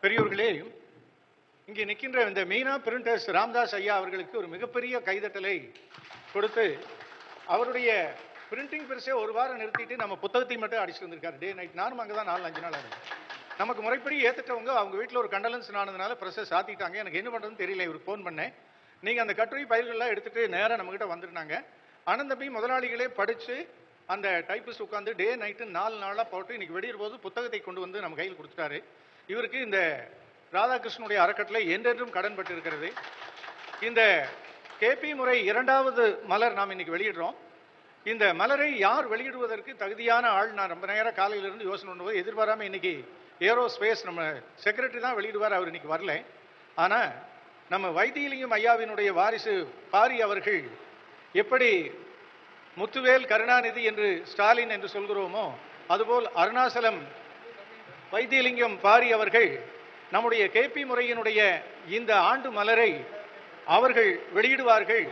பெரியோர்களே, இங்கே நிற்கின்ற இந்த மீனா பிரிண்டர்ஸ் ராமதாஸ் ஐயா அவர்களுக்கு ஒரு மிகப்பெரிய கைதட்டலை கொடுத்து அவருடைய பிரிண்டிங் பெருசே ஒரு வாரம் நிறுத்திட்டு நம்ம புத்தகத்தை மட்டும் அடிச்சுட்டு வந்திருக்காரு. டே நைட் நானும் அங்கே தான் 4-5 நாள் ஆகுது. நமக்கு முறைப்படி ஏற்றுட்டவங்க அவங்க வீட்டில் ஒரு கண்டலன்ஸ் ஆனதுனால ப்ரெஸ்ஸை சாத்திட்டாங்க. எனக்கு என்ன பண்ணுறதுன்னு தெரியல. இவருக்கு ஃபோன் பண்ணேன். நீங்கள் அந்த கட்டுரை பயிர்கள்லாம் எடுத்துகிட்டு நேராக நம்மகிட்ட வந்துருந்தாங்க. ஆனந்தபி முதலாளிகளே படித்து அந்த டைப்பிஸ்ட் உட்காந்து டே நைட்டு 4 நாளாக போட்டு இன்னைக்கு வெளியிற போது புத்தகத்தை கொண்டு வந்து நம்ம கையில் கொடுத்துட்டாரு. இவருக்கு இந்த ராதாகிருஷ்ணனுடைய அறக்கட்டளை என்றென்றும் கடன் பட்டு இருக்கிறது. இந்த கேபி முறை 2வது மலர் நாம் இன்னைக்கு வெளியிடுறோம். இந்த மலரை யார் வெளியிடுவதற்கு தகுதியான ஆள்? நான் ரொம்ப நேரம் காலையிலிருந்து யோசனை பண்ணும்போது எதிர்பாராமல் இன்னைக்கு ஏரோஸ்பேஸ் நம்ம செக்ரட்டரி தான் வெளியிடுவார். அவர் இன்னைக்கு வரல. ஆனால் நம்ம வைத்தியலிங்கம் ஐயாவினுடைய வாரிசு பாரி அவர்கள் எப்படி முத்துவேல் கருணாநிதி என்று ஸ்டாலின் என்று சொல்கிறோமோ அதுபோல் அருணாசலம் வைத்தியலிங்கம் பாரி அவர்கள் நம்முடைய கேபி முறையினுடைய இந்த ஆண்டு மலரை அவர்கள் வெளியிடுவார்கள்.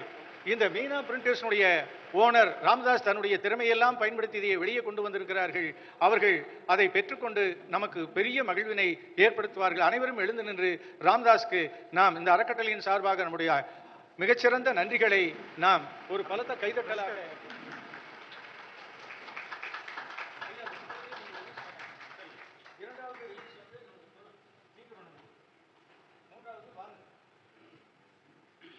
இந்த மீனா பிரிண்டர்ஸுடைய ஓனர் ராமதாஸ் தன்னுடைய திறமையெல்லாம் பயன்படுத்தி இதை வெளியே கொண்டு வந்திருக்கிறார்கள். அவர்கள் அதை பெற்றுக்கொண்டு நமக்கு பெரிய மகிழ்வினை ஏற்படுத்துவார்கள். அனைவரும் எழுந்து நின்று ராமதாஸ்க்கு நாம் இந்த அறக்கட்டளையின் சார்பாக நம்முடைய மிகச்சிறந்த நன்றிகளை நாம் ஒரு பலத்த கைதட்டலாக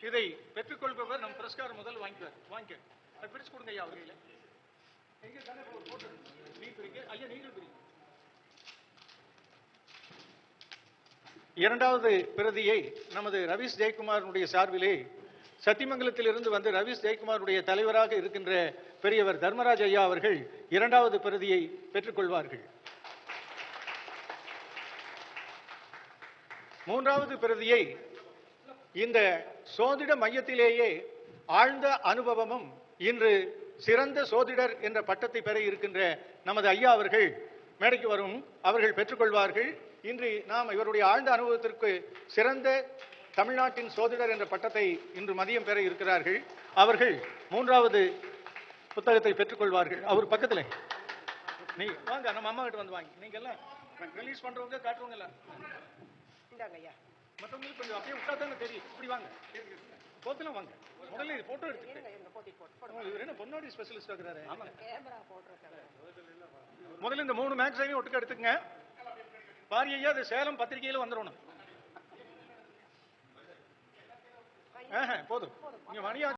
இதை பெற்றுக்கொள்பவர் நம் புரஸ்காரம் முதல் வாங்கிக்க பிரிச்சு கொடுங்க ஐயா. வகையில் எங்க தானே போட்டு நீ பிரிங்க ஐயா, நீங்கள் பிரிங்க. 2வது பிரதியை நமது ரவீஷ் ஜெயக்குமாரனுடைய சார்பிலே சத்தியமங்கலத்திலிருந்து வந்து ரவீஷ் ஜெயக்குமாருடைய தலைவராக இருக்கின்ற பெரியவர் தர்மராஜ் ஐயா அவர்கள் 2வது பிரதியை பெற்றுக்கொள்வார்கள். 3வது பிரதியை இந்த சோதிட மையத்திலேயே ஆழ்ந்த அனுபவமும் இன்று சிறந்த சோதிடர் என்ற பட்டத்தை பெற இருக்கின்ற நமது ஐயா அவர்கள் மேடைக்கு வரும் அவர்கள் பெற்றுக்கொள்வார்கள். இன்று நாம் இவருடைய ஆழ்ந்த அனுபவத்திற்கு சிறந்த தமிழ்நாட்டின் சோதிடர் என்ற பட்டத்தை இன்று மதியம் பெற இருக்கிறார்கள். அவர்கள் 3வது புத்தகத்தை பெற்றுக்கொள்வார்கள். அவர் பக்கத்தில் நீ வாங்க, நம்ம அம்மா கிட்ட வந்து வாங்க. நீங்க எல்லாம் ரிலீஸ் பண்றவங்க காட்டுறவங்க எல்லாம் மற்றவங்களுக்கு கொஞ்சம் அப்படியே விட்டா தானே தெரியும். இப்படி வாங்க, போத்தலாம் வாங்க. முதல்ல இது போட்டோ எடுத்துக்கிட்டு பொன்னாடி ஸ்பெஷலிஸ்ட் இருக்கிறாரு. முதல்ல இந்த 3 மேக்ஸையும் ஒட்டுக்க எடுத்துக்கங்க. பாரியா அது சேலம் பத்திரிகையில வந்துடணும். போதும். நீங்க மணியா